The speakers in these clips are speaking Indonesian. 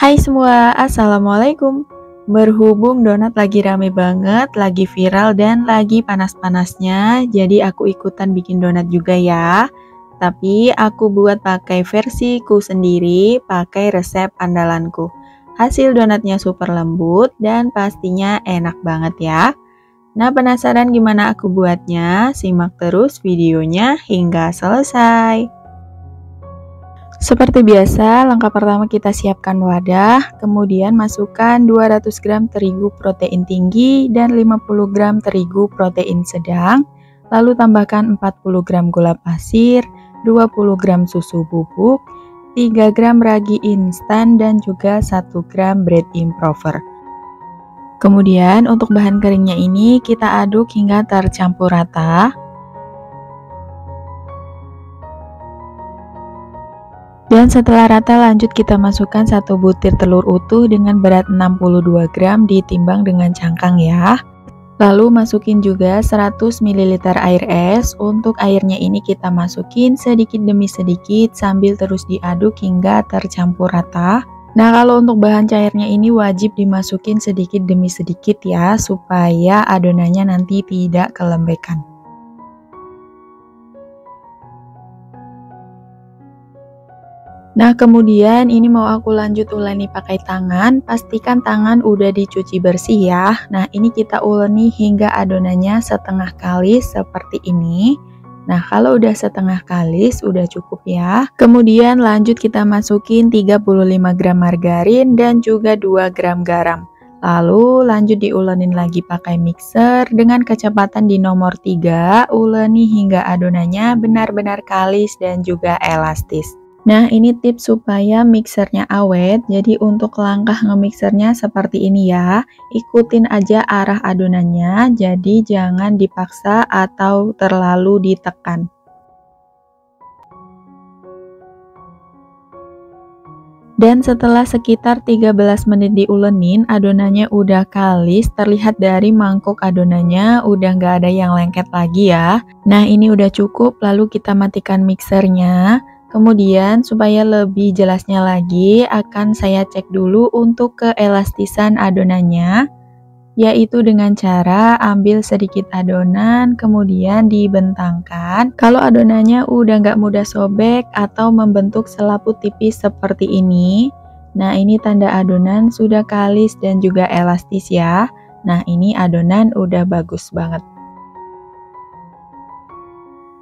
Hai semua, Assalamualaikum. Berhubung donat lagi rame banget, lagi viral dan lagi panas-panasnya, jadi aku ikutan bikin donat juga ya. Tapi aku buat pakai versiku sendiri, pakai resep andalanku. Hasil donatnya super lembut dan pastinya enak banget ya. Nah, penasaran gimana aku buatnya? Simak terus videonya hingga selesai. Seperti biasa, langkah pertama kita siapkan wadah, kemudian masukkan 200 gram terigu protein tinggi dan 50 gram terigu protein sedang, lalu tambahkan 40 gram gula pasir, 20 gram susu bubuk, 3 gram ragi instan, dan juga 1 gram bread improver. Kemudian untuk bahan keringnya ini kita aduk hingga tercampur rata. Dan setelah rata lanjut kita masukkan 1 butir telur utuh dengan berat 62 gram ditimbang dengan cangkang ya. Lalu masukin juga 100 ml air es. Untuk airnya ini kita masukin sedikit demi sedikit sambil terus diaduk hingga tercampur rata. Nah, kalau untuk bahan cairnya ini wajib dimasukin sedikit demi sedikit ya, supaya adonannya nanti tidak kelembekan. Nah, kemudian ini mau aku lanjut uleni pakai tangan, pastikan tangan udah dicuci bersih ya. Nah, ini kita uleni hingga adonannya setengah kalis seperti ini. Nah, kalau udah setengah kalis udah cukup ya. Kemudian lanjut kita masukin 35 gram margarin dan juga 2 gram garam. Lalu lanjut diulenin lagi pakai mixer dengan kecepatan di nomor 3, uleni hingga adonannya benar-benar kalis dan juga elastis. Nah, ini tips supaya mixernya awet, jadi untuk langkah ngemixernya seperti ini ya. Ikutin aja arah adonannya, jadi jangan dipaksa atau terlalu ditekan. Dan setelah sekitar 13 menit diulenin, adonannya udah kalis, terlihat dari mangkuk adonannya udah nggak ada yang lengket lagi ya. Nah, ini udah cukup, lalu kita matikan mixernya. Kemudian supaya lebih jelasnya lagi akan saya cek dulu untuk keelastisan adonannya, yaitu dengan cara ambil sedikit adonan kemudian dibentangkan. Kalau adonannya udah nggak mudah sobek atau membentuk selaput tipis seperti ini, nah ini tanda adonan sudah kalis dan juga elastis ya. Nah, ini adonan udah bagus banget.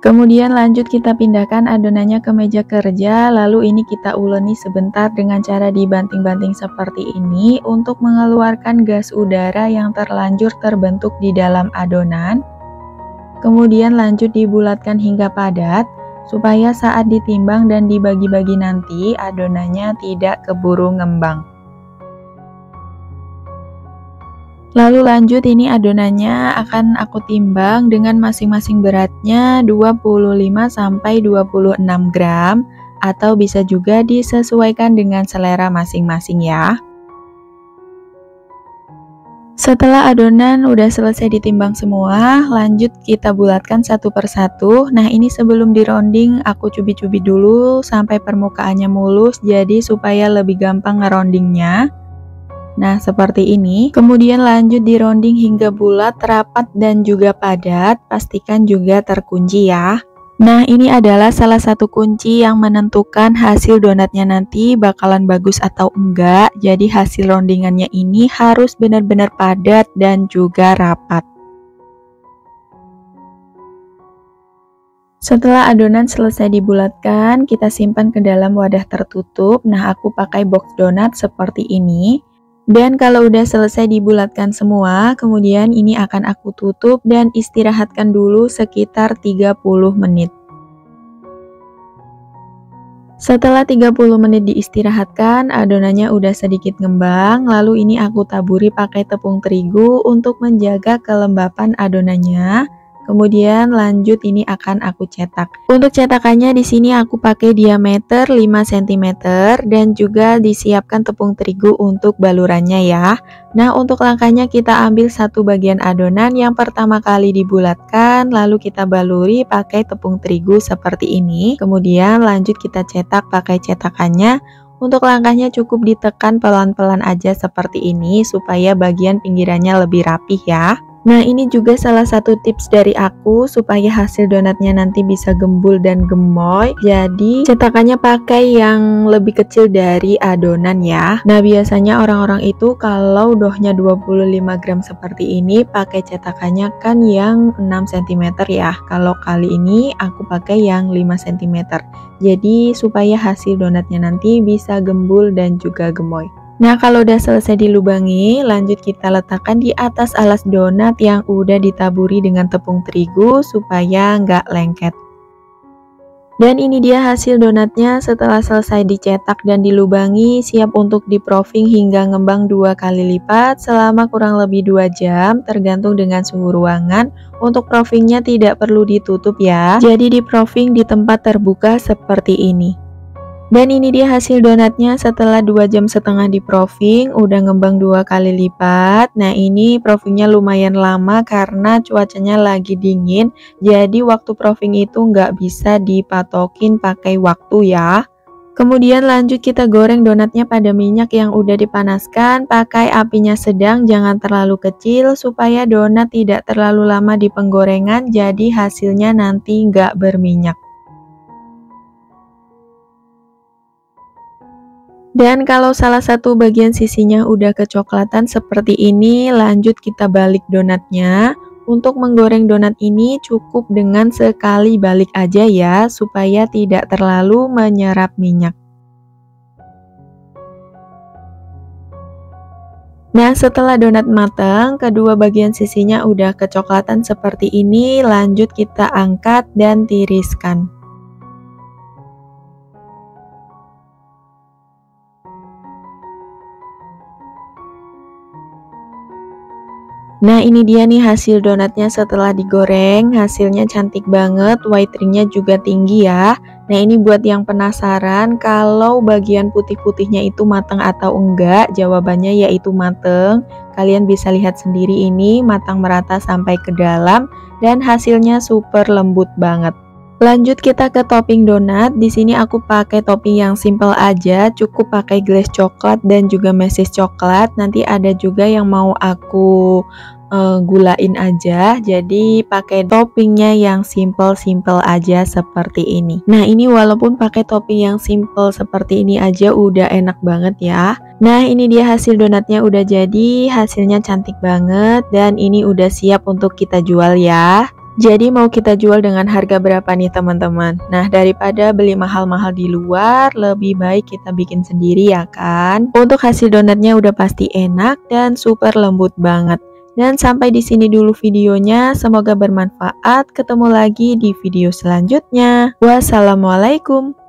Kemudian lanjut kita pindahkan adonannya ke meja kerja, lalu ini kita uleni sebentar dengan cara dibanting-banting seperti ini untuk mengeluarkan gas udara yang terlanjur terbentuk di dalam adonan. Kemudian lanjut dibulatkan hingga padat, supaya saat ditimbang dan dibagi-bagi nanti adonannya tidak keburu ngembang. Lalu lanjut ini adonannya akan aku timbang dengan masing-masing beratnya 25-26 gram atau bisa juga disesuaikan dengan selera masing-masing ya. Setelah adonan udah selesai ditimbang semua, lanjut kita bulatkan satu persatu. Nah, ini sebelum dironding aku cubit-cubit dulu sampai permukaannya mulus, jadi supaya lebih gampang ngerondingnya. Nah, seperti ini. Kemudian lanjut dironding hingga bulat, rapat, dan juga padat. Pastikan juga terkunci ya. Nah, ini adalah salah satu kunci yang menentukan hasil donatnya nanti bakalan bagus atau enggak. Jadi hasil rondingannya ini harus benar-benar padat dan juga rapat. Setelah adonan selesai dibulatkan, kita simpan ke dalam wadah tertutup. Nah, aku pakai box donat seperti ini. Dan kalau udah selesai dibulatkan semua, kemudian ini akan aku tutup dan istirahatkan dulu sekitar 30 menit. Setelah 30 menit diistirahatkan, adonannya udah sedikit ngembang, lalu ini aku taburi pakai tepung terigu untuk menjaga kelembapan adonannya. Kemudian lanjut ini akan aku cetak. Untuk cetakannya di sini aku pakai diameter 5 cm dan juga disiapkan tepung terigu untuk balurannya ya. Nah, untuk langkahnya kita ambil satu bagian adonan yang pertama kali dibulatkan, lalu kita baluri pakai tepung terigu seperti ini. Kemudian lanjut kita cetak pakai cetakannya. Untuk langkahnya cukup ditekan pelan-pelan aja seperti ini supaya bagian pinggirannya lebih rapih ya. Nah, ini juga salah satu tips dari aku supaya hasil donatnya nanti bisa gembul dan gemoy. Jadi, cetakannya pakai yang lebih kecil dari adonan ya. Nah, biasanya orang-orang itu kalau doughnya 25 gram seperti ini pakai cetakannya kan yang 6 cm ya. Kalau kali ini aku pakai yang 5 cm. Jadi, supaya hasil donatnya nanti bisa gembul dan juga gemoy. Nah, kalau udah selesai dilubangi, lanjut kita letakkan di atas alas donat yang udah ditaburi dengan tepung terigu supaya nggak lengket. Dan ini dia hasil donatnya setelah selesai dicetak dan dilubangi, siap untuk di-proofing hingga ngembang 2 kali lipat selama kurang lebih 2 jam, tergantung dengan suhu ruangan. Untuk proofingnya tidak perlu ditutup ya, jadi di-proofing di tempat terbuka seperti ini. Dan ini dia hasil donatnya setelah 2,5 jam di proofing, udah ngembang 2 kali lipat. Nah, ini proofingnya lumayan lama karena cuacanya lagi dingin, jadi waktu proofing itu nggak bisa dipatokin pakai waktu ya. Kemudian lanjut kita goreng donatnya pada minyak yang udah dipanaskan, pakai apinya sedang, jangan terlalu kecil supaya donat tidak terlalu lama di penggorengan, jadi hasilnya nanti nggak berminyak. Dan kalau salah satu bagian sisinya udah kecoklatan seperti ini, lanjut kita balik donatnya. Untuk menggoreng donat ini cukup dengan sekali balik aja ya, supaya tidak terlalu menyerap minyak. Nah, setelah donat matang, kedua bagian sisinya udah kecoklatan seperti ini, lanjut kita angkat dan tiriskan. Nah, ini dia nih hasil donatnya setelah digoreng, hasilnya cantik banget, white ringnya juga tinggi ya. Nah, ini buat yang penasaran kalau bagian putih-putihnya itu matang atau enggak, jawabannya yaitu mateng. Kalian bisa lihat sendiri ini matang merata sampai ke dalam dan hasilnya super lembut banget. Lanjut kita ke topping donat. Di sini aku pakai topping yang simple aja, cukup pakai glaze coklat dan juga meses coklat. Nanti ada juga yang mau aku gulain aja, jadi pakai toppingnya yang simple aja seperti ini. Nah, ini walaupun pakai topping yang simple seperti ini aja udah enak banget ya. Nah, ini dia hasil donatnya udah jadi, hasilnya cantik banget dan ini udah siap untuk kita jual ya. Jadi mau kita jual dengan harga berapa nih teman-teman? Nah, daripada beli mahal-mahal di luar, lebih baik kita bikin sendiri ya kan? Untuk hasil donatnya udah pasti enak dan super lembut banget. Dan sampai di sini dulu videonya, semoga bermanfaat. Ketemu lagi di video selanjutnya. Wassalamualaikum.